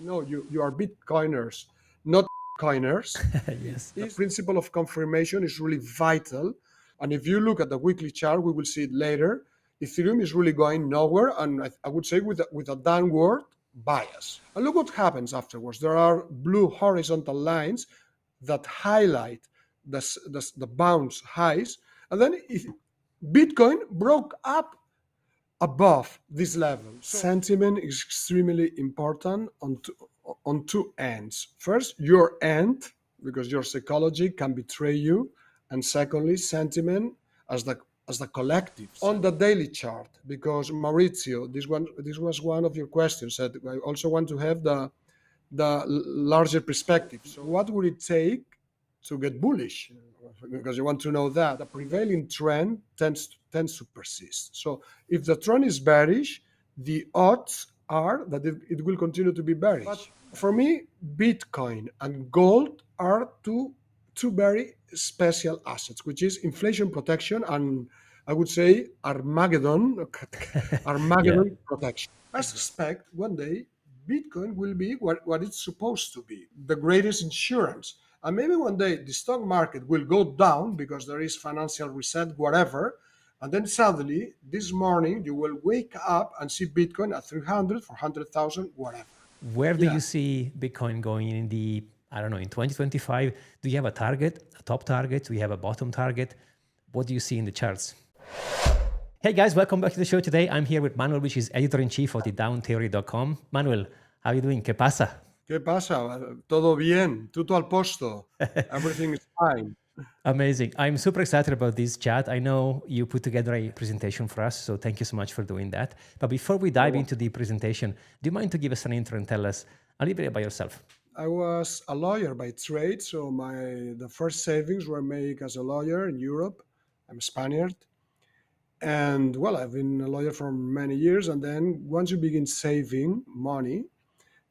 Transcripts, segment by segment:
I know you are Bitcoiners, not coiners. Yes. The principle of confirmation is really vital. And if you look at the weekly chart, we will see it later. Ethereum is really going nowhere, and I would say with a downward bias. And look what happens afterwards. There are blue horizontal lines that highlight the bounce highs, and then Bitcoin broke up above this level. Sentiment is extremely important on two ends. First, your end, because your psychology can betray you, and secondly, sentiment as the collective on the daily chart. Because Maurizio, this was one of your questions. That I also want to have the larger perspective. So, what would it take to get bullish? Because you want to know that the prevailing trend tends to persist. So, if the trend is bearish, the odds are that it will continue to be bearish. But for me, Bitcoin and gold are two very special assets, which is inflation protection and I would say Armageddon, Yeah. Armageddon protection. I suspect one day Bitcoin will be what it's supposed to be, the greatest insurance. And maybe one day the stock market will go down because there is financial reset, whatever. And then suddenly, this morning, you will wake up and see Bitcoin at 300, 400,000, whatever. Where do Yeah. you see Bitcoin going in the, I don't know, in 2025? Do you have a target, a top target? Do you have a bottom target? What do you see in the charts? Hey guys, welcome back to the show today. I'm here with Manuel, which is editor-in-chief of the downtheory.com. Manuel, how are you doing? ¿Qué pasa? ¿Qué pasa? Todo bien, tutto al posto. Everything is fine. Amazing. I'm super excited about this chat. I know you put together a presentation for us, so thank you so much for doing that. But before we dive into the presentation, do you mind to give us an intro and tell us a little bit about yourself? I was a lawyer by trade, so the first savings were made as a lawyer in Europe. I'm a Spaniard. And well, I've been a lawyer for many years. And then once you begin saving money,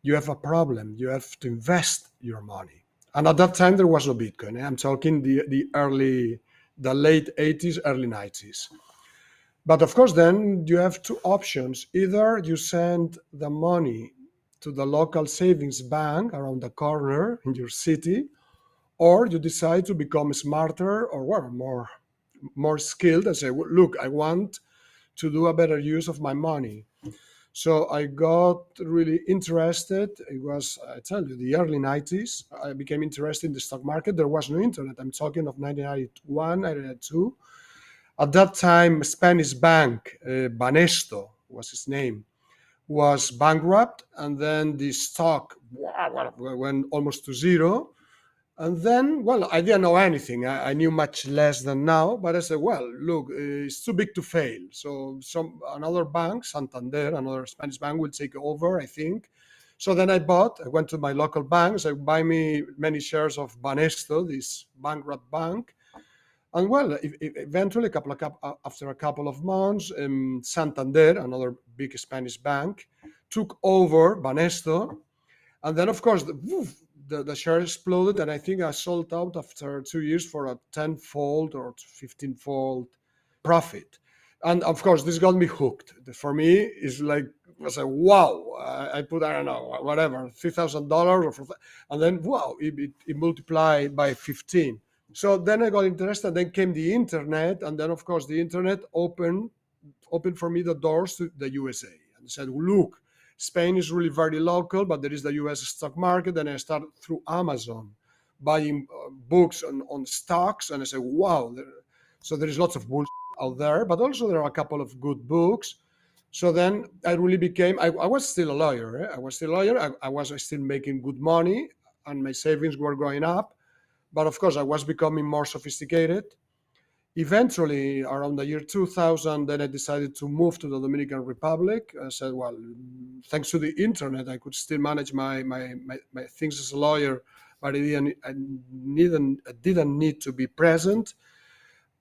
you have a problem. You have to invest your money. And at that time, there was no Bitcoin. I'm talking the late 80s, early 90s. But of course, then you have two options. Either you send the money to the local savings bank around the corner in your city, or you decide to become smarter or well, more skilled and say, "Well, look, I want to do a better use of my money." So I got really interested. It was, I tell you, the early 90s. I became interested in the stock market. There was no internet. I'm talking of 1991, 1992. At that time, Spanish bank, Banesto was his name, was bankrupt. And then the stock went almost to zero. And then, well, I didn't know anything. I knew much less than now, but I said, well, look, it's too big to fail. So another bank, Santander, another Spanish bank will take over, I think. So then I went to my local banks. I buy me many shares of Banesto, this bankrupt bank. And well, eventually, after a couple of months, Santander, another big Spanish bank, took over Banesto. And then, of course, the share exploded, and I think I sold out after 2 years for a tenfold or 15-fold profit. And of course, this got me hooked. For me, it's like it was a wow. I put, I don't know, whatever, $3,000, and then wow, it multiplied by 15. So then I got interested. Then came the internet, and then of course the internet opened for me the doors to the USA, and said, look, Spain is really very local, but there is the US stock market. And I started through Amazon buying books on stocks. And I said, wow. So there is lots of bullshit out there, but also there are a couple of good books. So then I really became, I was still a lawyer. I was still a lawyer. I was still making good money and my savings were going up. But of course, I was becoming more sophisticated. Eventually, around the year 2000, then I decided to move to the Dominican Republic. I said, well, thanks to the internet, I could still manage my things as a lawyer, but I didn't need to be present.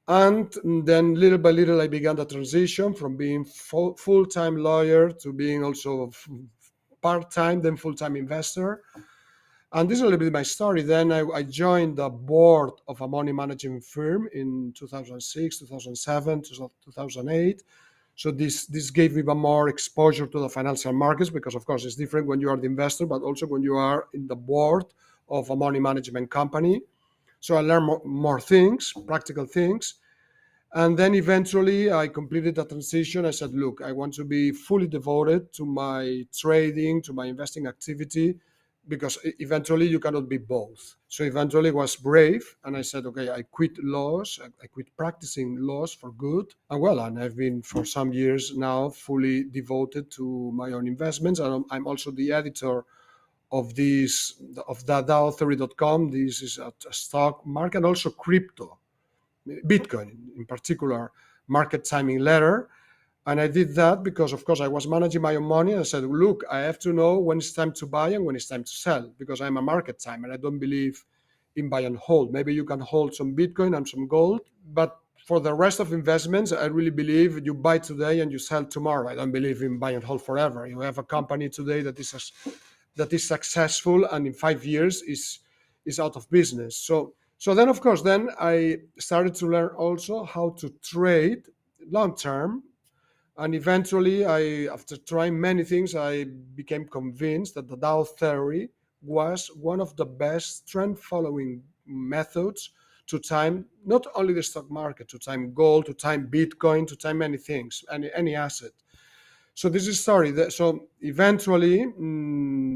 And then little by little, I began the transition from being full-time lawyer to being also part-time, then full-time investor. And this is a little bit my story. Then I joined the board of a money management firm in 2006, 2007, 2008. So this gave me more exposure to the financial markets, because of course it's different when you are the investor, but also when you are in the board of a money management company. So I learned more things, practical things. And then eventually I completed the transition. I said, look, I want to be fully devoted to my trading, to my investing activity, because eventually you cannot be both. So eventually I was brave and I said, okay, I quit laws. I quit practicing laws for good. And I've been for some years now fully devoted to my own investments. And I'm also the editor of this, of thetheory.com. This is a stock market, and also crypto, Bitcoin in particular, market timing letter. And I did that because, of course, I was managing my own money. And I said, look, I have to know when it's time to buy and when it's time to sell, because I'm a market timer. I don't believe in buy and hold. Maybe you can hold some Bitcoin and some gold, but for the rest of investments, I really believe you buy today and you sell tomorrow. I don't believe in buy and hold forever. You have a company today that is successful, and in 5 years is out of business. So then, of course, then I started to learn also how to trade long term. And eventually, after trying many things, I became convinced that the Dow theory was one of the best trend following methods to time not only the stock market, to time gold, to time Bitcoin, to time many things, any asset. So this is story. So eventually,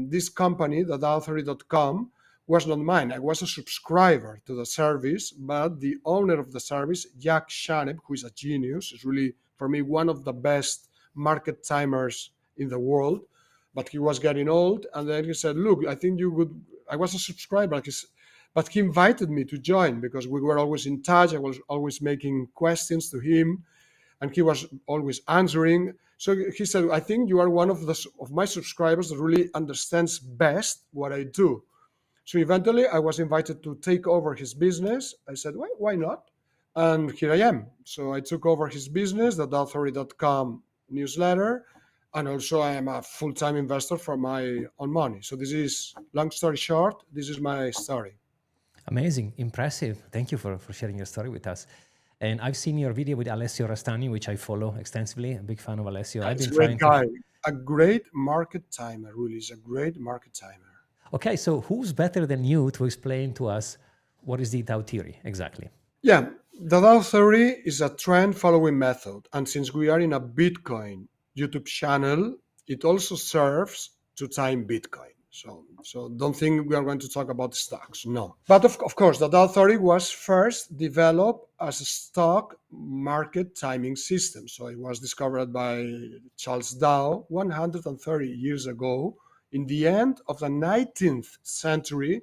this company, the theory.com, was not mine. I was a subscriber to the service, but the owner of the service, Jack Shaneb, who is a genius, is really, for me, one of the best market timers in the world. But he was getting old, and then he said, look, I think you would. I was a subscriber, but he invited me to join because we were always in touch. I was always making questions to him, and he was always answering. So he said, I think you are one of my subscribers that really understands best what I do. So eventually I was invited to take over his business. I said, why not? And here I am. So I took over his business, the authority.com newsletter, and also I am a full-time investor for my own money. So this is, long story short, this is my story. Amazing, impressive. Thank you for sharing your story with us. And I've seen your video with Alessio Rastani, which I follow extensively. A big fan of Alessio. I've He's been a great trying guy, to. a great market timer, really. He's a great market timer. Okay, so who's better than you to explain to us what is the Dow theory exactly? Yeah, the Dow theory is a trend following method. And since we are in a Bitcoin YouTube channel, it also serves to time Bitcoin. So don't think we are going to talk about stocks. No. But of course, the Dow theory was first developed as a stock market timing system. So it was discovered by Charles Dow 130 years ago, in the end of the 19th century.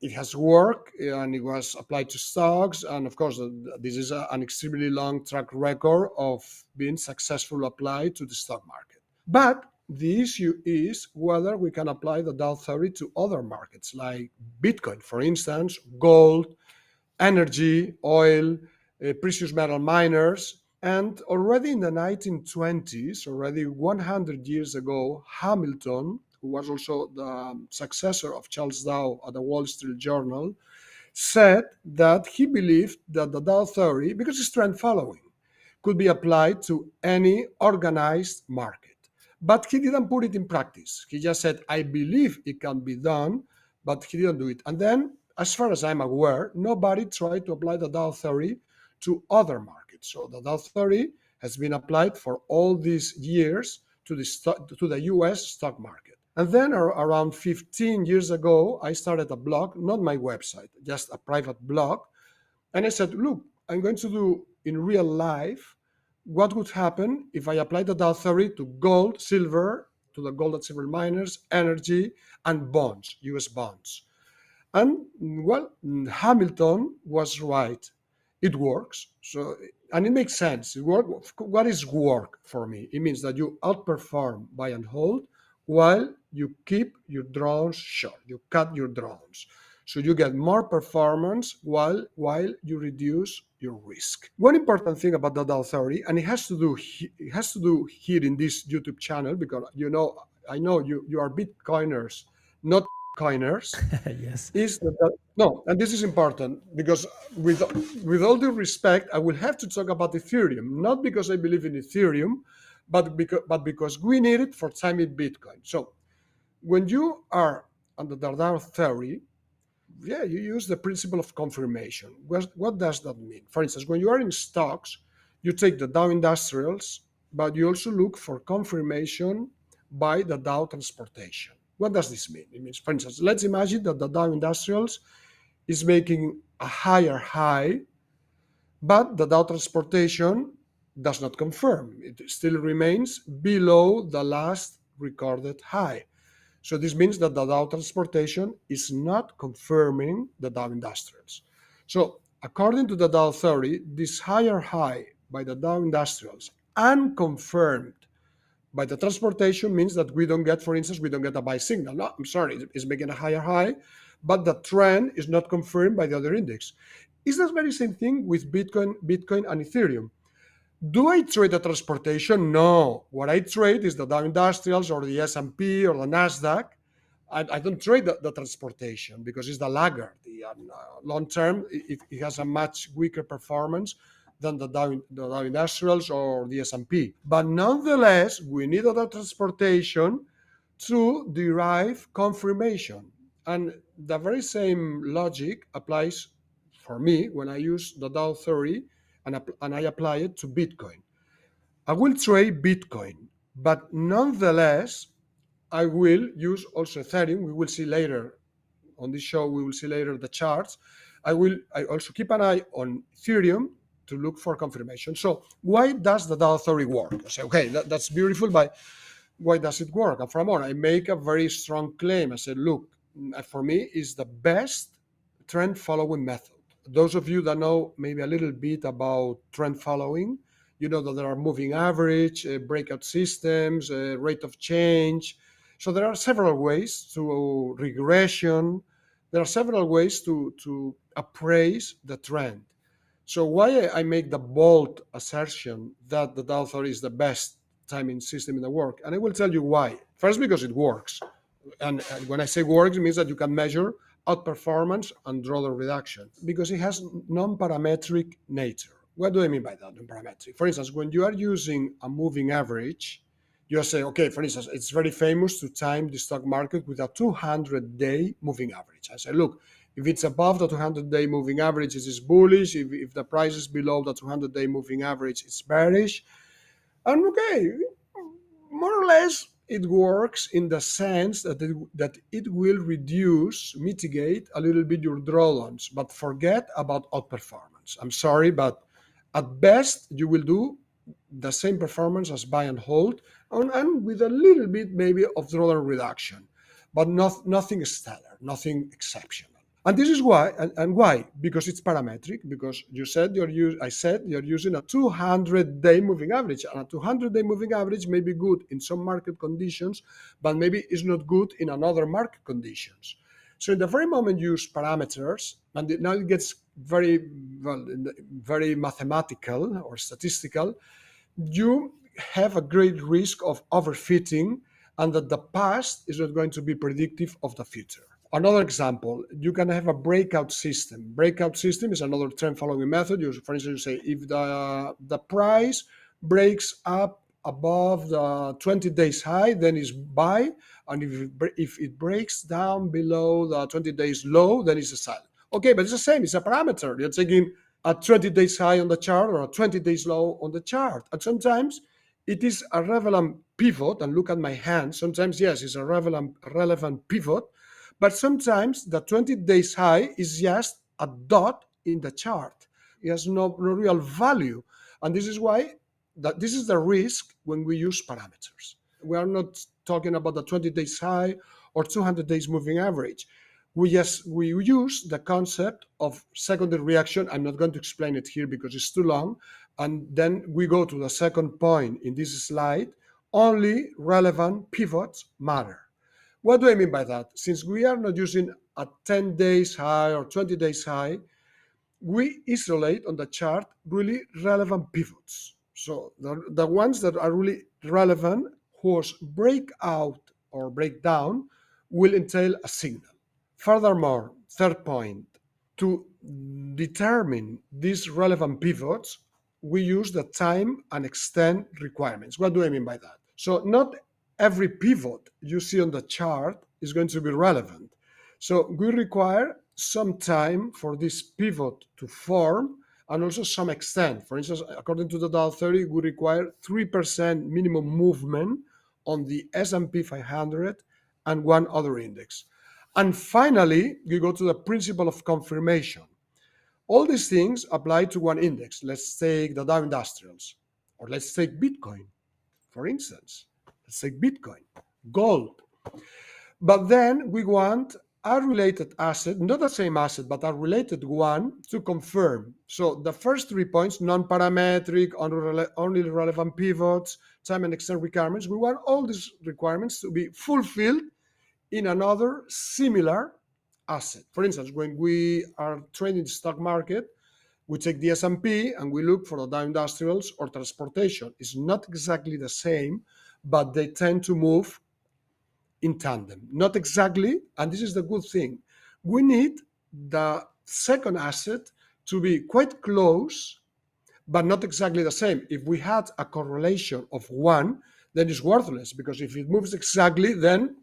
It has worked and it was applied to stocks. And of course, this is an extremely long track record of being successfully applied to the stock market. But the issue is whether we can apply the Dow theory to other markets like Bitcoin, for instance, gold, energy, oil, precious metal miners. And already in the 1920s, already 100 years ago, Hamilton, who was also the successor of Charles Dow at the Wall Street Journal, said that he believed that the Dow theory, because it's trend following, could be applied to any organized market. But he didn't put it in practice. He just said, I believe it can be done, but he didn't do it. And then, as far as I'm aware, nobody tried to apply the Dow theory to other markets. So the Dow theory has been applied for all these years to the US stock market. And then around 15 years ago, I started a blog, not my website, just a private blog. And I said, look, I'm going to do in real life what would happen if I applied the Dow theory to gold, silver, to the gold and silver miners, energy, and bonds, US bonds. And well, Hamilton was right. It works. So, and it makes sense. What is work for me? It means that you outperform buy and hold while you keep your drones short. You cut your drones. So you get more performance while you reduce your risk. One important thing about the Dow theory, and it has to do here in this YouTube channel, because I know you are Bitcoiners, not Bitcoiners Yes. is no, and this is important because with all due respect, I will have to talk about Ethereum, not because I believe in Ethereum, but because we need it for timing Bitcoin. So when you are under the Dow theory, yeah, you use the principle of confirmation. What does that mean? For instance, when you are in stocks, you take the Dow Industrials, but you also look for confirmation by the Dow Transportation. What does this mean? It means, for instance, let's imagine that the Dow Industrials is making a higher high, but the Dow Transportation does not confirm. It still remains below the last recorded high. So this means that the Dow Transportation is not confirming the Dow Industrials. So according to the Dow theory, this higher high by the Dow Industrials unconfirmed by the transportation means that we don't get, for instance, we don't get a buy signal. No, I'm sorry, it's making a higher high, but the trend is not confirmed by the other index. It's the very same thing with Bitcoin and Ethereum. Do I trade the transportation? No. What I trade is the Dow Industrials or the S&P or the Nasdaq. I don't trade the transportation because it's the laggard. Long term, it has a much weaker performance than the Dow Industrials or the S&P. But nonetheless, we need other transportation to derive confirmation. And the very same logic applies for me when I use the Dow theory and I apply it to Bitcoin. I will trade Bitcoin, but nonetheless, I will use also Ethereum. We will see later on this show, we will see later the charts. I also keep an eye on Ethereum to look for confirmation. So why does the Dow theory work? I say, okay, that's beautiful, but why does it work? And from on, I make a very strong claim. I said, look, for me, is the best trend following method. Those of you that know maybe a little bit about trend following, you know that there are moving average, breakout systems, rate of change. So there are several ways to regression. There are several ways to appraise the trend. So why I make the bold assertion that the Dow theory is the best timing system in the world, and I will tell you why. First, because it works, and when I say works, it means that you can measure outperformance and drawdown reduction because it has non-parametric nature. What do I mean by that, non-parametric? For instance, when you are using a moving average, you say, okay, for instance, it's very famous to time the stock market with a 200-day moving average. I say, look, if it's above the 200-day moving average, it is bullish. If the price is below the 200-day moving average, it's bearish. And okay, more or less, it works in the sense that it will mitigate a little bit your drawdowns, but forget about outperformance. I'm sorry, but at best, you will do the same performance as buy and hold, and with a little bit maybe of drawdown reduction, but nothing stellar, nothing exceptional. And this is why, and why? Because it's parametric. Because I said you're using a 200-day moving average, and a 200-day moving average may be good in some market conditions, but maybe is not good in another market conditions. So in the very moment you use parameters, and now it gets very very mathematical or statistical, you have a great risk of overfitting, and that the past is not going to be predictive of the future. Another example, you can have a breakout system. Breakout system is another trend following method. For instance, you say if the price breaks up above the 20 days high, then it's buy, and if it breaks down below the 20 days low, then it's a sell. Okay, but it's the same. It's a parameter. You're taking a 20 days high on the chart or a 20 days low on the chart, and sometimes it is a relevant pivot. And look at my hand. Sometimes yes, it's a relevant pivot. But sometimes the 20 days high is just a dot in the chart. It has no real value. And this is why this is the risk when we use parameters. We are not talking about the 20 days high or 200 days moving average. We use the concept of secondary reaction. I'm not going to explain it here because it's too long. And then we go to the second point in this slide. Only relevant pivots matter. What do I mean by that? Since we are not using a 10 days high or 20 days high, we isolate on the chart really relevant pivots. So the ones that are really relevant, whose breakout or breakdown will entail a signal. Furthermore, third point, to determine these relevant pivots, we use the time and extent requirements. What do I mean by that? So not every pivot you see on the chart is going to be relevant. So we require some time for this pivot to form and also some extent. For instance, according to the Dow 30, we require 3% minimum movement on the S&P 500 and one other index. And finally, we go to the principle of confirmation. All these things apply to one index. Let's take the Dow Industrials, or let's take Bitcoin, for instance. Let's take Bitcoin, gold. But then we want a related asset, not the same asset, but a related one to confirm. So the first 3 points, non-parametric, only relevant pivots, time and extent requirements, we want all these requirements to be fulfilled in another similar asset. For instance, when we are trading the stock market, we take the S&P and we look for the Dow Industrials or transportation. It's not exactly the same, but they tend to move in tandem. Not exactly, and this is the good thing. We need the second asset to be quite close, but not exactly the same. If we had a correlation of one, then it's worthless, because if it moves exactly, then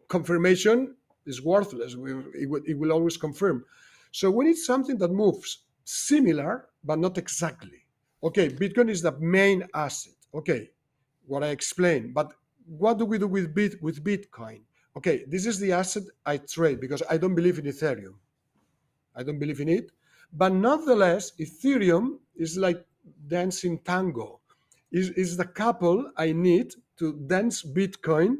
confirmation is worthless. It will always confirm. So we need something that moves similar, but not exactly. Okay, Bitcoin is the main asset. Okay, what I explained. But what do we do with Bitcoin? Okay, this is the asset I trade because I don't believe in Ethereum. I don't believe in it. But nonetheless, Ethereum is like dancing tango. Is the couple I need to dance Bitcoin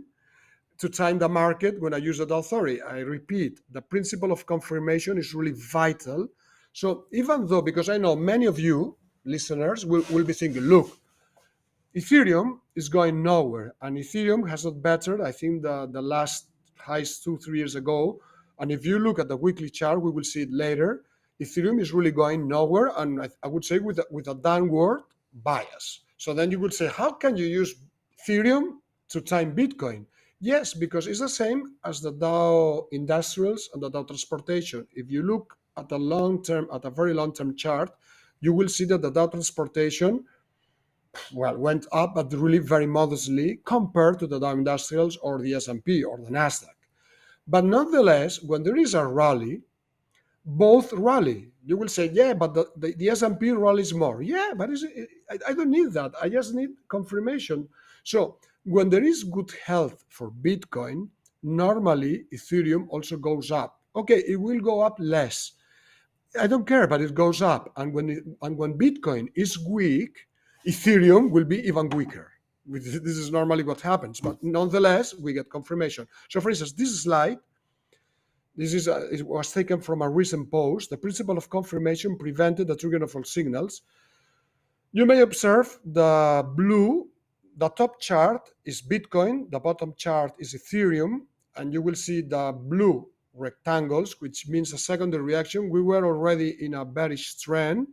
to time the market when I use the Dow 30. I repeat, the principle of confirmation is really vital. So even though, because I know many of you listeners will be thinking, look, Ethereum is going nowhere, and Ethereum has not bettered, I think, the last highs 2-3 years ago. And if you look at the weekly chart, we will see it later. Ethereum is really going nowhere, and I would say with a downward bias. So then you would say, how can you use Ethereum to time Bitcoin? Yes, because it's the same as the Dow Industrials and the Dow Transportation. If you look at a very long-term chart, you will see that the Dow Transportation, went up, but really very modestly compared to the Dow Industrials or the S&P or the Nasdaq. But nonetheless, when there is a rally, both rally. You will say, yeah, but the S&P rallies more. Yeah, but I don't need that. I just need confirmation. So when there is good health for Bitcoin, normally Ethereum also goes up. Okay, it will go up less. I don't care, but it goes up. And when Bitcoin is weak, Ethereum will be even weaker. This is normally what happens. But nonetheless, we get confirmation. So for instance, this slide, it was taken from a recent post. The principle of confirmation prevented the triggering of false signals. You may observe the top chart is Bitcoin, the bottom chart is Ethereum, and you will see the blue rectangles, which means a secondary reaction. We were already in a bearish trend.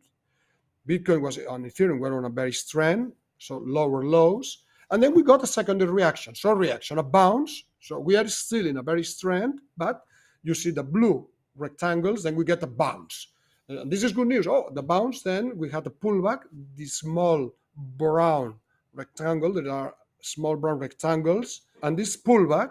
Bitcoin was on Ethereum, we're on a bearish trend, so lower lows. And then we got a secondary reaction, a bounce. So we are still in a bearish trend, but you see the blue rectangles, then we get a bounce. And this is good news. Oh, the bounce, then we had a pullback, this small brown rectangle, there are small brown rectangles, and this pullback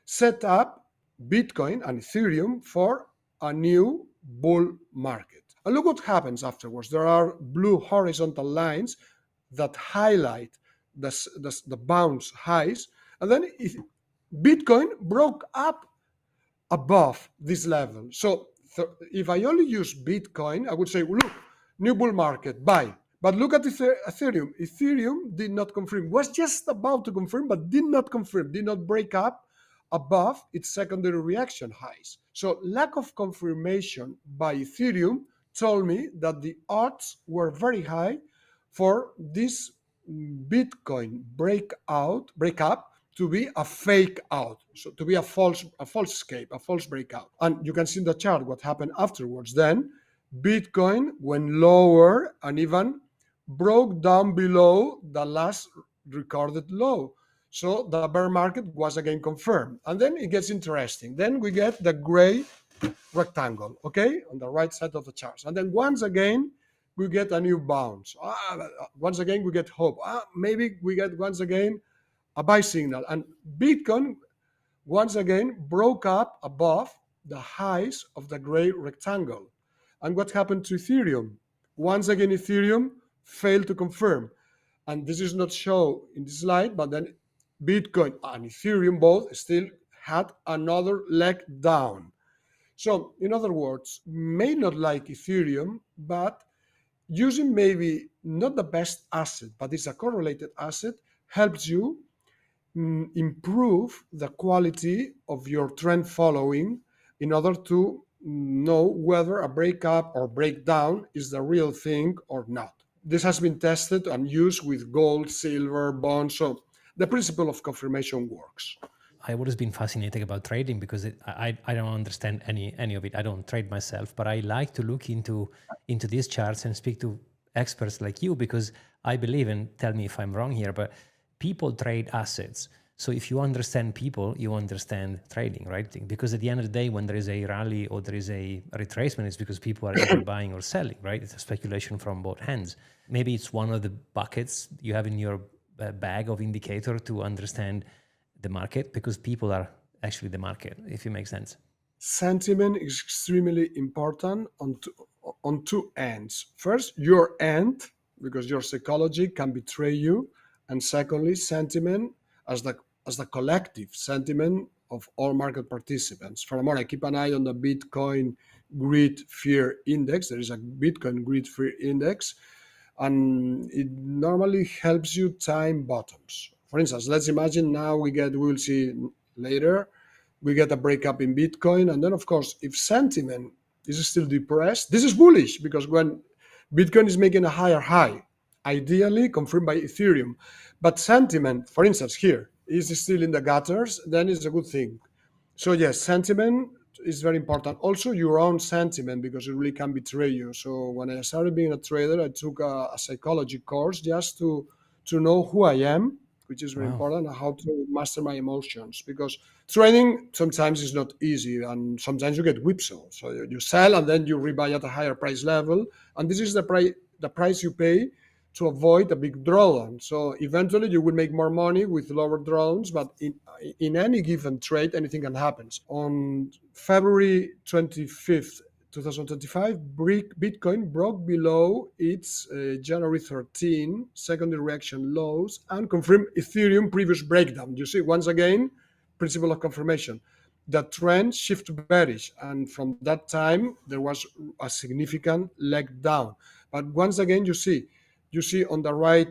set up Bitcoin and Ethereum for a new bull market. And look what happens afterwards. There are blue horizontal lines that highlight the bounce highs, and then Bitcoin broke up above this level. So if I only use Bitcoin, I would say, look, new bull market, buy. But look at Ethereum. Ethereum did not confirm, was just about to confirm, but did not confirm, did not break up above its secondary reaction highs. So lack of confirmation by Ethereum told me that the odds were very high for this Bitcoin breakup to be a fake out, so to be a false escape, a false breakout. And you can see in the chart what happened afterwards. Then Bitcoin went lower and even broke down below the last recorded low. So the bear market was again confirmed. And then it gets interesting. Then we get the gray rectangle, okay, on the right side of the charts. And then once again, we get a new bounce. Once again, we get hope. Maybe we get once again a buy signal. And Bitcoin once again broke up above the highs of the gray rectangle. And what happened to Ethereum? Once again, Ethereum failed to confirm. And this is not shown in this slide, but then Bitcoin and Ethereum both still had another leg down. So, in other words, may not like Ethereum, but using maybe not the best asset, but it's a correlated asset, helps you improve the quality of your trend following in order to know whether a breakup or breakdown is the real thing or not. This has been tested and used with gold, silver, bonds. So the principle of confirmation works. I've always been fascinated about trading because I don't understand any of it. I don't trade myself, but I like to look into these charts and speak to experts like you, because I believe, and tell me if I'm wrong here, but people trade assets. So if you understand people, you understand trading, right? Because at the end of the day, when there is a rally or there is a retracement, it's because people are either buying or selling, right? It's a speculation from both hands. Maybe it's one of the buckets you have in your bag of indicator to understand the market, because people are actually the market, if it makes sense. Sentiment is extremely important on two ends. First, your end, because your psychology can betray you, and secondly, sentiment as the collective sentiment of all market participants. Furthermore, I keep an eye on the Bitcoin Greed Fear Index. There is a Bitcoin Greed Fear Index, and it normally helps you time bottoms. For instance, let's imagine now we'll see later, we get a breakup in Bitcoin. And then, of course, if sentiment is still depressed, this is bullish, because when Bitcoin is making a higher high, ideally confirmed by Ethereum, but sentiment, for instance, here is still in the gutters, then it's a good thing. So yes, sentiment is very important. Also, your own sentiment, because it really can betray you. So when I started being a trader, I took a psychology course just to know who I am, which is very Wow. important, and how to master my emotions. Because trading sometimes is not easy, and sometimes you get whipsaw. So you sell and then you rebuy at a higher price level, and this is the price you pay to avoid a big drawdown. So eventually you will make more money with lower drawdowns, but in any given trade, anything can happen. On February 25th, 2025, Bitcoin broke below its January 13 secondary reaction lows and confirmed Ethereum previous breakdown. You see, once again, principle of confirmation. The trend shifted bearish, and from that time there was a significant leg down. But once again, you see on the right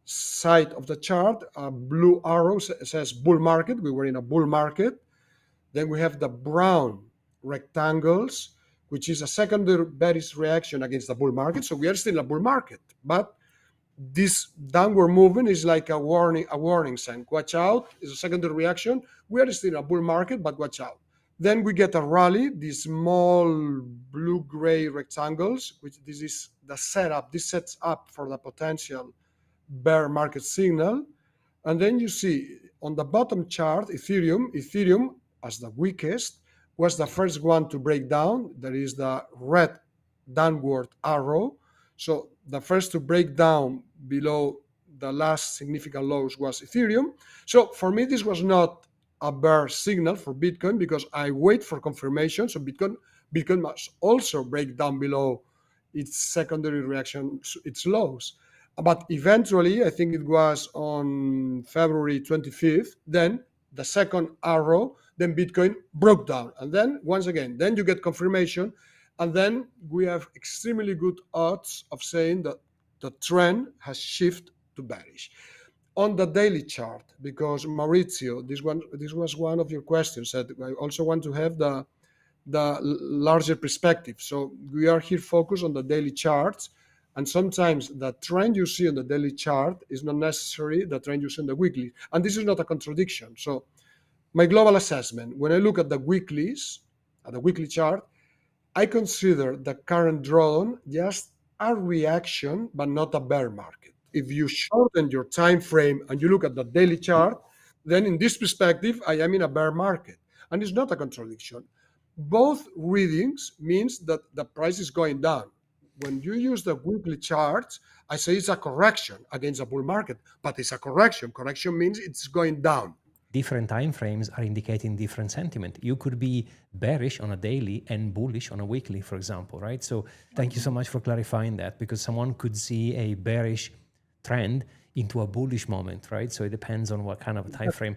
side of the chart, a blue arrow says bull market. We were in a bull market. Then we have the brown rectangles, which is a secondary bearish reaction against the bull market. So we are still in a bull market, but this downward movement is like a warning sign. Watch out! It's a secondary reaction. We are still in a bull market, but watch out. Then we get a rally, these small blue-gray rectangles, which this is the setup. This sets up for the potential bear market signal. And then you see on the bottom chart, Ethereum as the weakest was the first one to break down. There is the red downward arrow. So the first to break down below the last significant lows was Ethereum. So for me, this was not a bear signal for Bitcoin, because I wait for confirmation. So Bitcoin must also break down below its secondary reaction, its lows. But eventually, I think it was on February 25th, then the second arrow, then Bitcoin broke down. And then once again, then you get confirmation. And then we have extremely good odds of saying that the trend has shifted to bearish. On the daily chart, because Maurizio, this was one of your questions, that I also want to have the larger perspective. So we are here focused on the daily charts, and sometimes the trend you see on the daily chart is not necessarily the trend you see on the weekly, and this is not a contradiction. So my global assessment, when I look at the weeklies, at the weekly chart, I consider the current drawdown just a reaction, but not a bear market. If you shorten your time frame and you look at the daily chart, then in this perspective, I am in a bear market. And it's not a contradiction. Both readings means that the price is going down. When you use the weekly charts, I say it's a correction against a bull market, but it's a correction. Correction means it's going down. Different time frames are indicating different sentiment. You could be bearish on a daily and bullish on a weekly, for example, right? So thank you so much for clarifying that, because someone could see a bearish trend into a bullish moment, right? So it depends on what kind of a time frame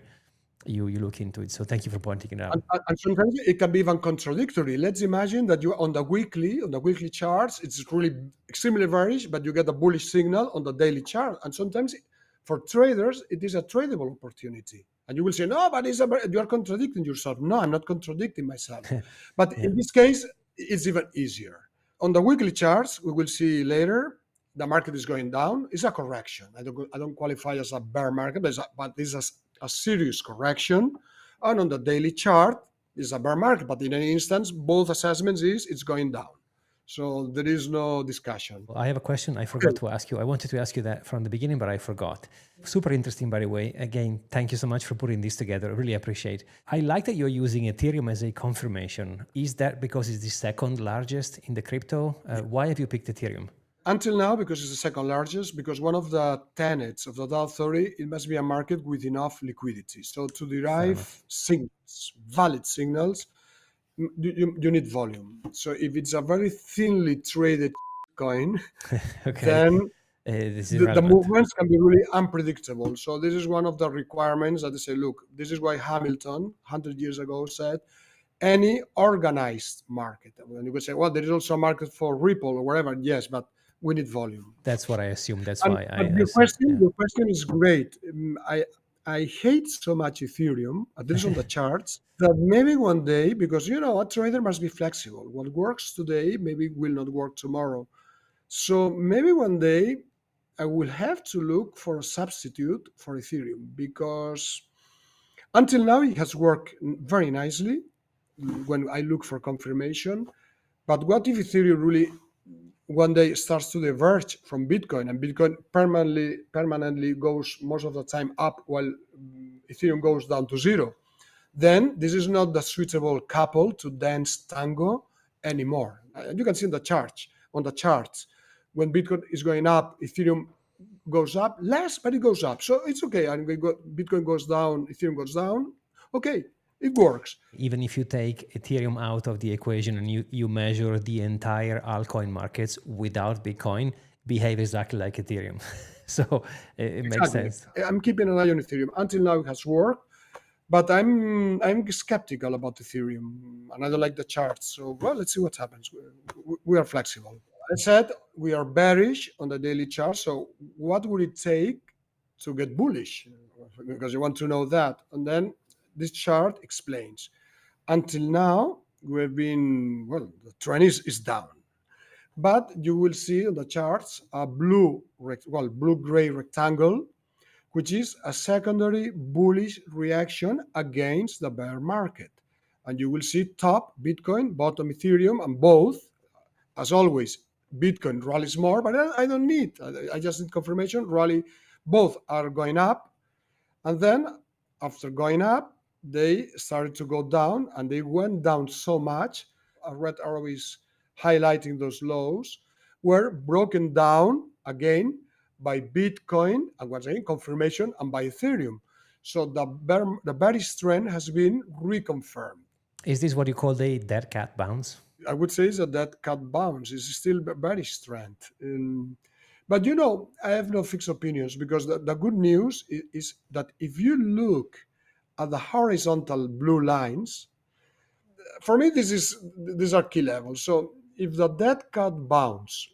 you look into it. So thank you for pointing it out. And sometimes it can be even contradictory. Let's imagine that you on the weekly charts, it's really extremely bearish, but you get a bullish signal on the daily chart. And sometimes for traders, it is a tradable opportunity. And you will say, no, but you are contradicting yourself. No, I'm not contradicting myself. But in this case, it's even easier. On the weekly charts, we will see later, the market is going down. It's a correction. I don't qualify as a bear market, but this is a serious correction. And on the daily chart, it's a bear market. But in any instance, both assessments it's going down. So there is no discussion. Well, I have a question I forgot to ask you. I wanted to ask you that from the beginning, but I forgot. Super interesting, by the way. Again, thank you so much for putting this together. I really appreciate. I like that you're using Ethereum as a confirmation. Is that because it's the second largest in the crypto? Why have you picked Ethereum? Until now, because it's the second largest, because one of the tenets of the DAO theory, it must be a market with enough liquidity. So to derive signals, valid signals, you need volume. So if it's a very thinly traded coin, Okay. then This is the irrelevant. movements can be really unpredictable. So this is one of the requirements that they say, look, this is why Hamilton 100 years ago said, any organized market. And you would say, well, there is also a market for Ripple or whatever. Yes, but we need volume. That's what I assume. That's And, why but I your said, yeah. question is great. I hate so much Ethereum, at least on the charts, that maybe one day, because a trader must be flexible. What works today maybe will not work tomorrow. So maybe one day I will have to look for a substitute for Ethereum, because until now it has worked very nicely when I look for confirmation. But what if Ethereum really one day starts to diverge from Bitcoin, and Bitcoin permanently goes most of the time up while Ethereum goes down to zero? Then this is not the suitable couple to dance tango anymore. You can see on the charts, when Bitcoin is going up, Ethereum goes up less, but it goes up. So it's okay. And Bitcoin goes down, Ethereum goes down. Okay, it works. Even if you take Ethereum out of the equation and you measure the entire altcoin markets without Bitcoin, behave exactly like Ethereum. So it makes sense. I'm keeping an eye on Ethereum. Until now, it has worked, but I'm skeptical about Ethereum, and I don't like the charts. So well, let's see what happens. We are flexible. I said we are bearish on the daily chart. So what would it take to get bullish? Because you want to know that, and then this chart explains. Until now, we've been, the trend is down. But you will see on the charts a blue-gray rectangle, which is a secondary bullish reaction against the bear market. And you will see top Bitcoin, bottom Ethereum, and both, as always, Bitcoin rallies more, but I don't need. I just need confirmation. Both are going up. And then after going up, they started to go down, and they went down so much. A red arrow is highlighting those lows, were broken down again by Bitcoin, and once again, confirmation, and by Ethereum. So the bearish trend has been reconfirmed. Is this what you call the dead cat bounce? I would say that cat bounce is still a bearish trend. But I have no fixed opinions, because the good news is that if you look at the horizontal blue lines, for me, these are key levels. So if the dead cat bounce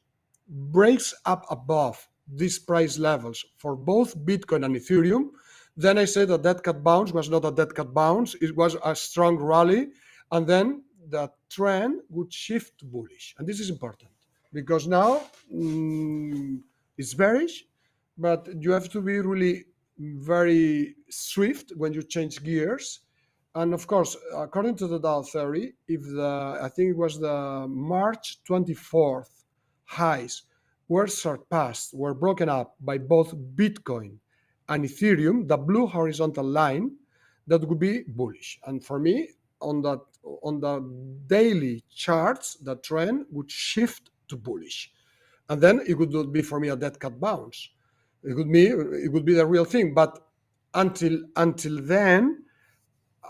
breaks up above these price levels for both Bitcoin and Ethereum, then I say that dead cat bounce was not a dead cat bounce. It was a strong rally, and then the trend would shift to bullish. And this is important, because now it's bearish, but you have to be really very swift when you change gears. And of course, according to the DAO theory, if I think it was the March 24th highs were broken up by both Bitcoin and Ethereum, the blue horizontal line, that would be bullish. And for me, on that on the daily charts, the trend would shift to bullish, and then it would be for me a dead cat bounce. It would be the real thing. But until then,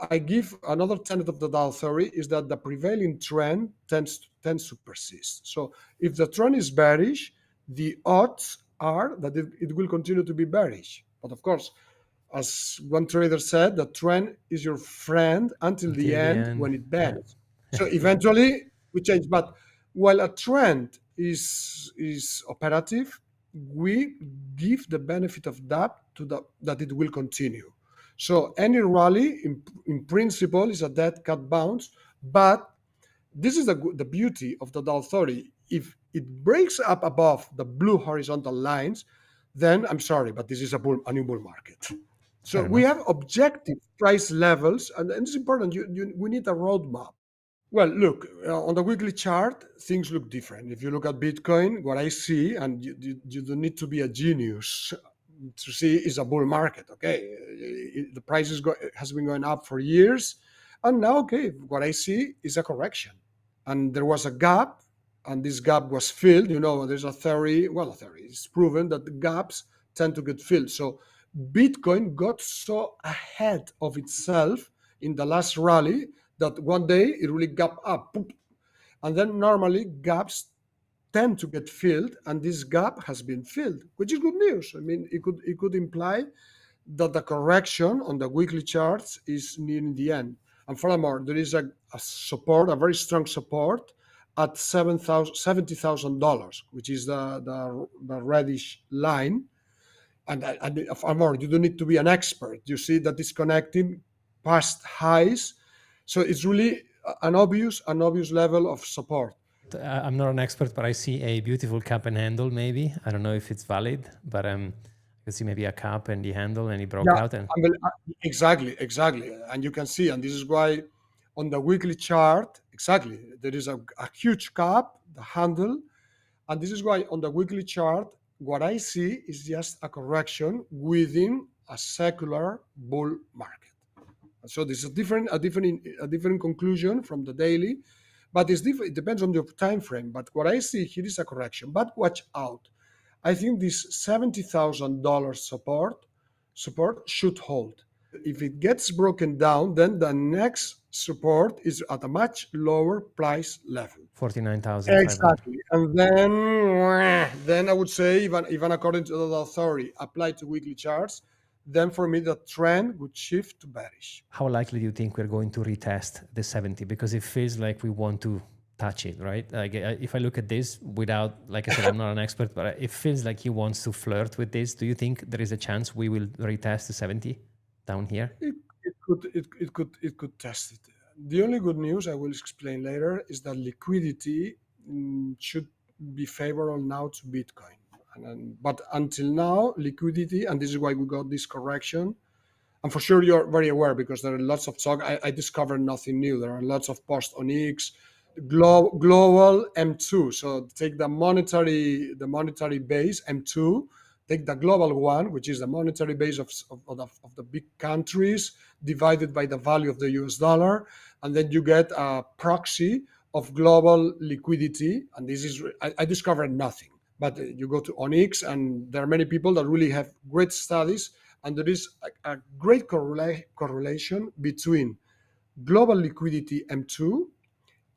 I give another tenet of the Dow theory is that the prevailing trend tends to persist. So if the trend is bearish, the odds are that it will continue to be bearish. But of course, as one trader said, the trend is your friend until the Until the end end. when it Yeah. bends. So Yeah. eventually we change. But while a trend is operative, we give the benefit of that that it will continue. So any rally in principle is a dead cat bounce, but this is the beauty of the Dow theory. If it breaks up above the blue horizontal lines, then I'm sorry, but this is a new bull market. So Fair we enough. have objective price levels, and it's important. We need a roadmap. Well, look, on the weekly chart, things look different. If you look at Bitcoin, what I see, and you don't need to be a genius to see, is a bull market. Okay, the price has been going up for years, and now, okay, what I see is a correction, and there was a gap, and this gap was filled. There's a theory. Well, a theory. It's proven that the gaps tend to get filled. So Bitcoin got so ahead of itself in the last rally that one day it really gap up, and then normally gaps tend to get filled, and this gap has been filled, which is good news. I mean, it could imply that the correction on the weekly charts is nearing the end. And furthermore, there is a support, a very strong support at $70,000, which is the reddish line. And furthermore, you don't need to be an expert. You see that it's connecting past highs, so it's really an obvious level of support. I'm not an expert, but I see a beautiful cup and handle. Maybe I don't know if it's valid, but I can see maybe a cup and the handle, and it broke Yeah, out. And exactly. And you can see, and this is why on the weekly chart, exactly, there is a huge cap, the handle, and this is why on the weekly chart, what I see is just a correction within a secular bull market. So this is a different conclusion from the daily, but it's different. It depends on your time frame. But what I see here is a correction. But watch out. I think this $70,000 support should hold. If it gets broken down, then the next support is at a much lower price level. 49,500. Exactly. And then I would say, even according to the theory applied to weekly charts, then for me the trend would shift to bearish. How likely do you think we're going to retest the 70? Because it feels like we want to touch it, right? Like if I look at this without, like I said, I'm not an expert, but it feels like he wants to flirt with this. Do you think there is a chance we will retest the 70 down here? It could test it. The only good news I will explain later is that liquidity should be favorable now to Bitcoin. But until now, liquidity, and this is why we got this correction. And for sure, you're very aware because there are lots of talk. I discovered nothing new. There are lots of posts on X, global M2. So take the monetary base M2. Take the global one, which is the monetary base of the big countries divided by the value of the US dollar, and then you get a proxy of global liquidity. And this is I discovered nothing, but you go to Onyx, and there are many people that really have great studies, and there is a great correlation between global liquidity M2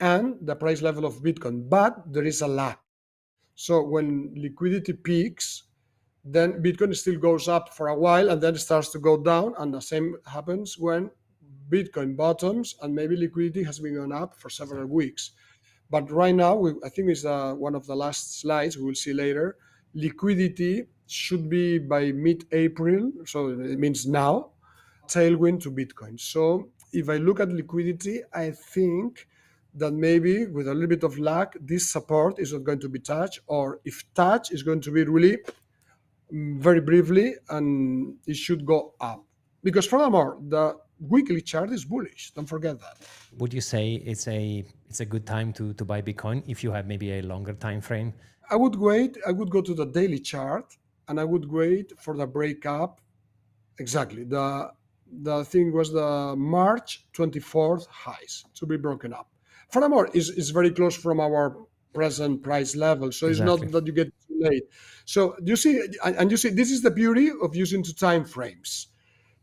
and the price level of Bitcoin, but there is a lag. So when liquidity peaks, then Bitcoin still goes up for a while and then it starts to go down. And the same happens when Bitcoin bottoms and maybe liquidity has been going up for several weeks. But right now, I think it's one of the last slides we will see later. Liquidity should be by mid-April, so it means now, tailwind to Bitcoin. So if I look at liquidity, I think that maybe with a little bit of luck, this support is not going to be touched, or if touched, is going to be really very briefly, and it should go up. Because furthermore, the weekly chart is bullish. Don't forget that. Would you say it's a good time to buy Bitcoin if you have maybe a longer time frame? I would wait. I would go to the daily chart and I would wait for the breakup exactly. The thing was the March 24th highs to be broken up. Furthermore, is very close from our present price level, so it's Exactly. not that you get too late. So you see, and you see, this is the beauty of using two time frames.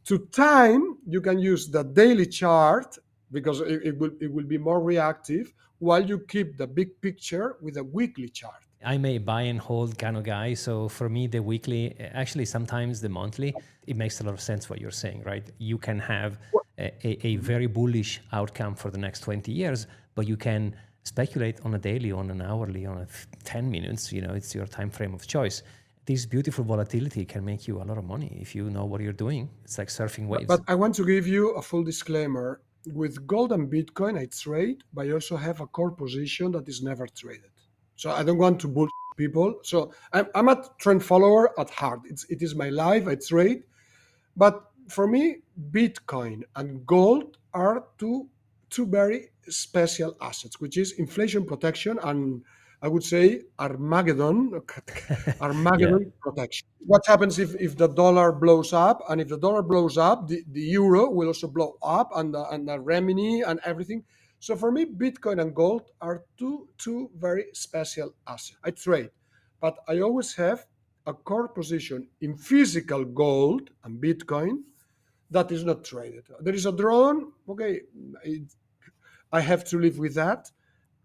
To time, you can use the daily chart because it will be more reactive, while you keep the big picture with a weekly chart. I'm a buy and hold kind of guy. So for me, the weekly, actually, sometimes the monthly, it makes a lot of sense what you're saying, right? You can have a very bullish outcome for the next 20 years, but you can speculate on a daily, on an hourly, on a 10 minutes. It's your time frame of choice. This beautiful volatility can make you a lot of money if you know what you're doing. It's like surfing waves. But I want to give you a full disclaimer. With gold and Bitcoin, I trade, but I also have a core position that is never traded. So I don't want to bullshit people. So I'm a trend follower at heart. It is my life. I trade. But for me, Bitcoin and gold are two very special assets, which is inflation protection and, I would say, Armageddon, Yeah. Armageddon protection. What happens if the dollar blows up? And if the dollar blows up, the euro will also blow up, and the remini and everything. So for me, Bitcoin and gold are two very special assets. I trade, but I always have a core position in physical gold and Bitcoin that is not traded. There is a drone. Okay, I have to live with that.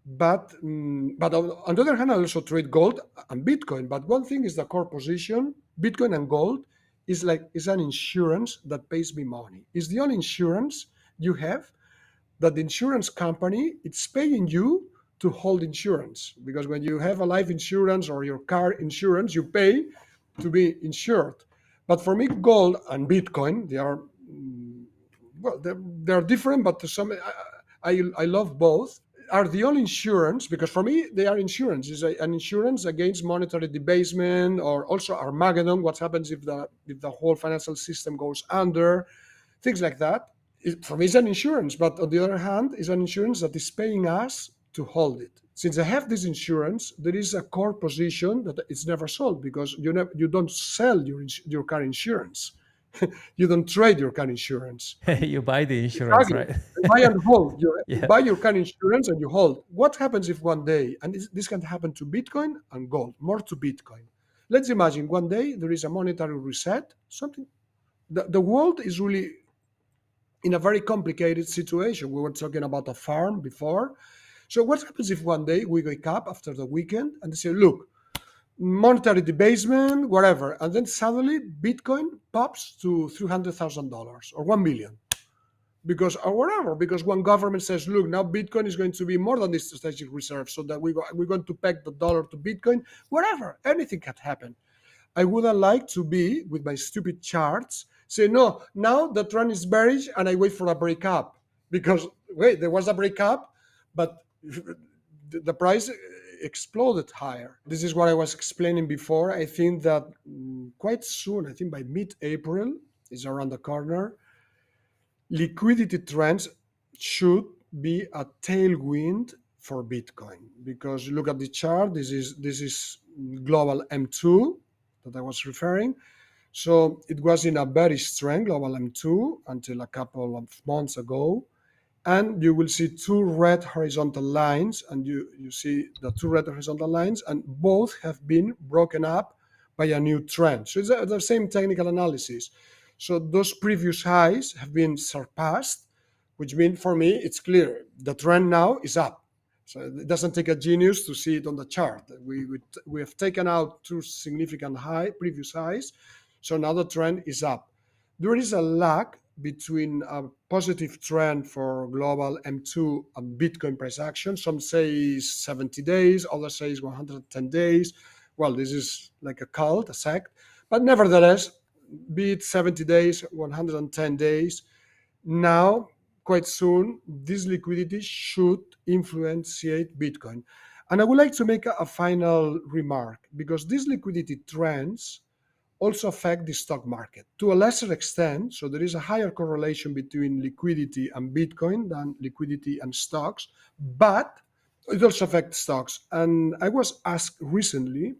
But on the other hand, I also trade gold and Bitcoin. But one thing is the core position. Bitcoin and gold is an insurance that pays me money. It's the only insurance you have that the insurance company it's paying you to hold insurance, because when you have a life insurance or your car insurance, you pay to be insured. But for me, gold and Bitcoin, they are well, they're different, but to some I love both. Are the only insurance, because for me they are insurance. Is an insurance against monetary debasement, or also Armageddon. What happens if the whole financial system goes under? Things like that. For me, it's an insurance, but on the other hand, it's an insurance that is paying us to hold it. Since I have this insurance, there is a core position that it's never sold, because you don't sell your car insurance. You don't trade your car insurance. You buy the insurance, Exactly. right? You buy and hold. You Yeah. buy your car insurance and you hold. What happens if one day, and this can happen to Bitcoin and gold, more to Bitcoin. Let's imagine one day there is a monetary reset, something. The world is really in a very complicated situation. We were talking about a farm before. So what happens if one day we wake up after the weekend and they say, look, monetary debasement, whatever, and then suddenly Bitcoin pops to $300,000 or 1 million, because or whatever, because one government says, look, now Bitcoin is going to be more than this strategic reserve, so that we're going to peg the dollar to Bitcoin, whatever, anything can happen. I wouldn't like to be with my stupid charts say, no, now the trend is bearish and I wait for a breakup, because wait, there was a breakup, but the price exploded higher. This is what I was explaining before. I think that quite soon, I think by mid-April is around the corner, liquidity trends should be a tailwind for Bitcoin, because look at the chart. This is global M2 that I was referring. So it was in a very strong global M2 until a couple of months ago. And you will see two red horizontal lines, and you see the two red horizontal lines, and both have been broken up by a new trend. So it's the same technical analysis. So those previous highs have been surpassed, which means for me it's clear the trend now is up. So it doesn't take a genius to see it on the chart. We have taken out two significant previous highs, so now the trend is up. There is a lag between a positive trend for global M2 and Bitcoin price action. Some say 70 days, others say 110 days. Well, this is like a cult, a sect. But nevertheless, be it 70 days, 110 days, now, quite soon, this liquidity should influenciate Bitcoin. And I would like to make a final remark, because these liquidity trends also affect the stock market to a lesser extent. So there is a higher correlation between liquidity and Bitcoin than liquidity and stocks, but it also affects stocks. And I was asked recently,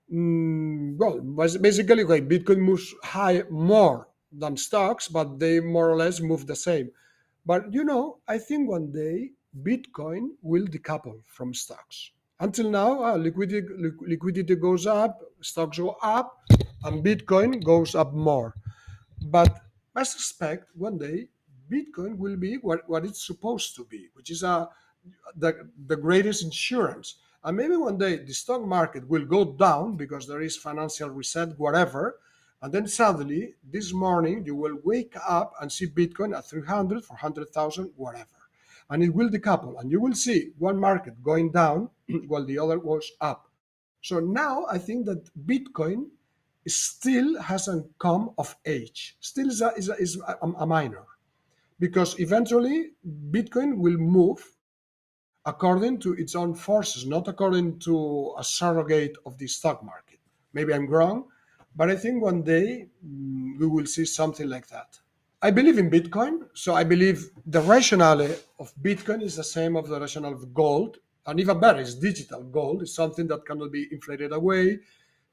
well, basically, okay, Bitcoin moves high more than stocks, but they more or less move the same. But I think one day Bitcoin will decouple from stocks. Until now, liquidity goes up, stocks go up, and Bitcoin goes up more. But I suspect one day Bitcoin will be what it's supposed to be, which is the greatest insurance. And maybe one day the stock market will go down because there is financial reset, whatever. And then suddenly, this morning, you will wake up and see Bitcoin at 300, 400,000, whatever. And it will decouple. And you will see one market going down while the other goes up. So now I think that Bitcoin still hasn't come of age, still is a minor, because eventually Bitcoin will move according to its own forces, not according to a surrogate of the stock market. Maybe I'm wrong, but I think one day we will see something like that. I believe in Bitcoin, so I believe the rationale of Bitcoin is the same of the rationale of gold, and even better, it's digital gold. It's something that cannot be inflated away.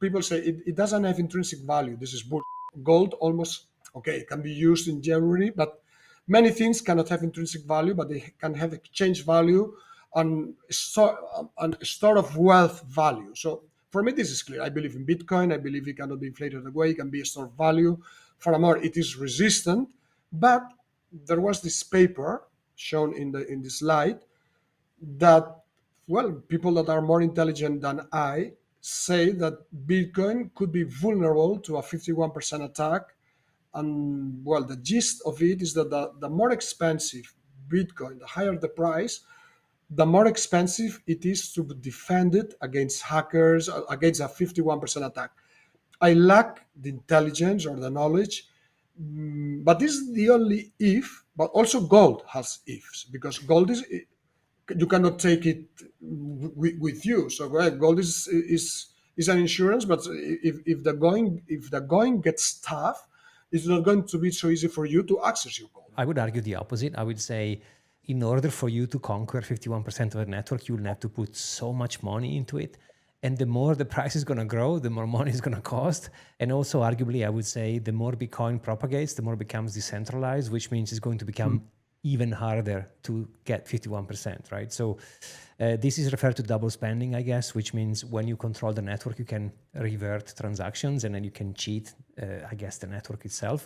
People say it doesn't have intrinsic value. This is bull. Gold almost okay. It can be used in jewelry, but many things cannot have intrinsic value, but they can have exchange value and store of wealth value. So for me, this is clear. I believe in Bitcoin. I believe it cannot be inflated away. It can be a store of value. Furthermore, it is resistant. But there was this paper shown in the slide that, well, people that are more intelligent than I say that Bitcoin could be vulnerable to a 51% attack. And well, the gist of it is that the more expensive Bitcoin, the higher the price, the more expensive it is to defend it against hackers, against a 51% attack. I lack the intelligence or the knowledge, but this is the only if. But also gold has ifs, because gold is, you cannot take it with you. So gold is an insurance, but if the going gets tough, it's not going to be so easy for you to access your gold. I would argue the opposite. I would say in order for you to conquer 51% of the network, you'll have to put so much money into it. And the more the price is going to grow, the more money is going to cost. And also, arguably, I would say the more Bitcoin propagates, the more it becomes decentralized, which means it's going to become even harder to get 51%, right? So this is referred to double spending, I guess, which means when you control the network, you can revert transactions and then you can cheat, I guess, the network itself.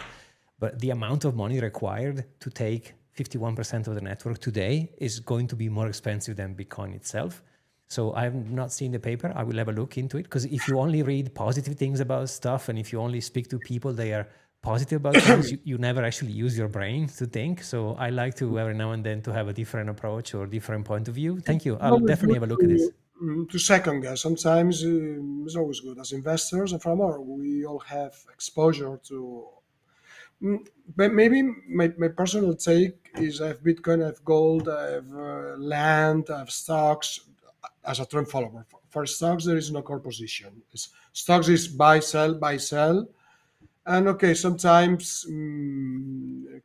But the amount of money required to take 51% of the network today is going to be more expensive than Bitcoin itself. So I have not seen the paper. I will have a look into it, because if you only read positive things about stuff and if you only speak to people they are positive about things, you never actually use your brain to think. So I like to every now and then to have a different approach or different point of view. Thank you. I'll definitely have a look at this. To second guess. Sometimes it's always good as investors, and furthermore, we all have exposure to. But maybe my personal take is I have Bitcoin, I have gold, I have land, I have stocks. As a trend follower, for stocks there is no core position. Stocks is buy, sell, and okay, sometimes in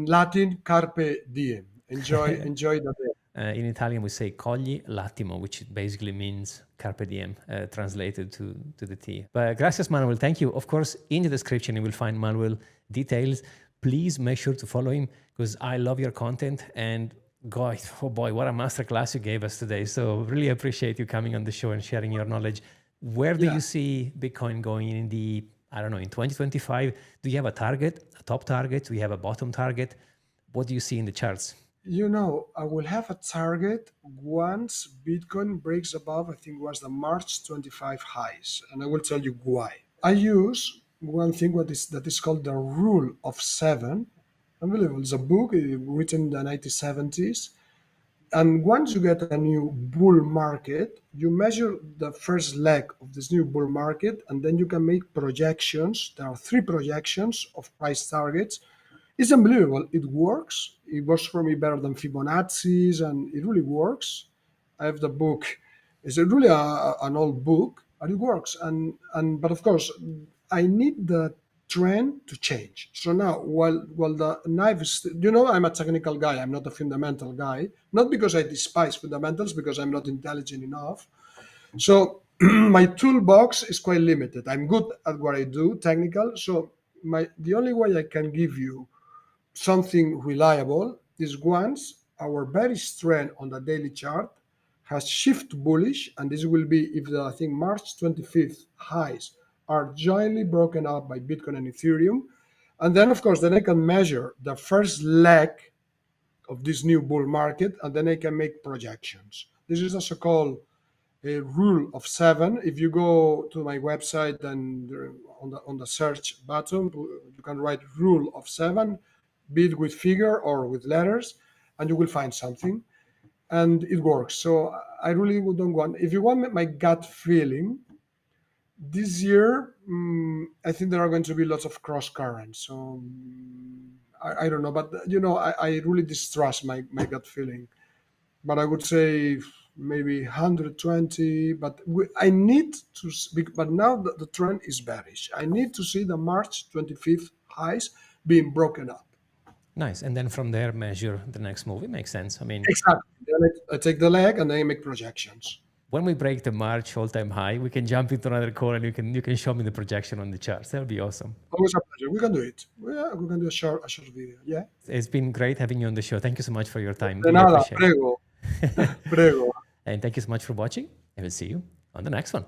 Latin, carpe diem. Enjoy the day. In Italian, we say cogli l'attimo, which basically means carpe diem, translated to the T. But gracias, Manuel. Thank you. Of course, in the description, you will find Manuel details. Please make sure to follow him, because I love your content. And God, oh boy, what a masterclass you gave us today. So really appreciate you coming on the show and sharing your knowledge. Where do you see Bitcoin going in the, I don't know, in 2025? Do you have a target, a top target? Do you have a bottom target? What do you see in the charts? I will have a target once Bitcoin breaks above, I think it was the March 25 highs, and I will tell you why. I use one thing that is called the rule of seven. Unbelievable. It's a book written in the 1970s. And once you get a new bull market, you measure the first leg of this new bull market, and then you can make projections. There are 3 projections of price targets. It's unbelievable. It works. It works for me better than Fibonacci's, and it really works. I have the book. It's really an old book, but it works. But of course, I need the trend to change. So now, while the knife is, I'm a technical guy. I'm not a fundamental guy. Not because I despise fundamentals, because I'm not intelligent enough. So my toolbox is quite limited. I'm good at what I do, technical. So the only way I can give you something reliable is once our bearish trend on the daily chart has shifted bullish, and this will be if the, I think, March 25th highs are jointly broken up by Bitcoin and Ethereum. And then, of course, then I can measure the first leg of this new bull market, and then I can make projections. This is a so-called a rule of seven. If you go to my website and on the search button, you can write rule of seven, be it with figure or with letters, and you will find something, and it works. So I really don't want. If you want my gut feeling, this year, I think there are going to be lots of cross currents. So I don't know, but I really distrust my gut feeling. But I would say maybe 120. But I need to speak. But now the trend is bearish. I need to see the March 25th highs being broken up. Nice. And then from there, measure the next move. It makes sense. I mean, Exactly. Then I take the leg and then I make projections. when we break the March all-time high, we can jump into another call and you can show me the projection on the charts. That'll be awesome. Always a pleasure. We can do it. Yeah, we can do a short video. Yeah. It's been great having you on the show. Thank you so much for your time. De Really nada, appreciate it. prego. Prego. And thank you so much for watching. I will see you on the next one.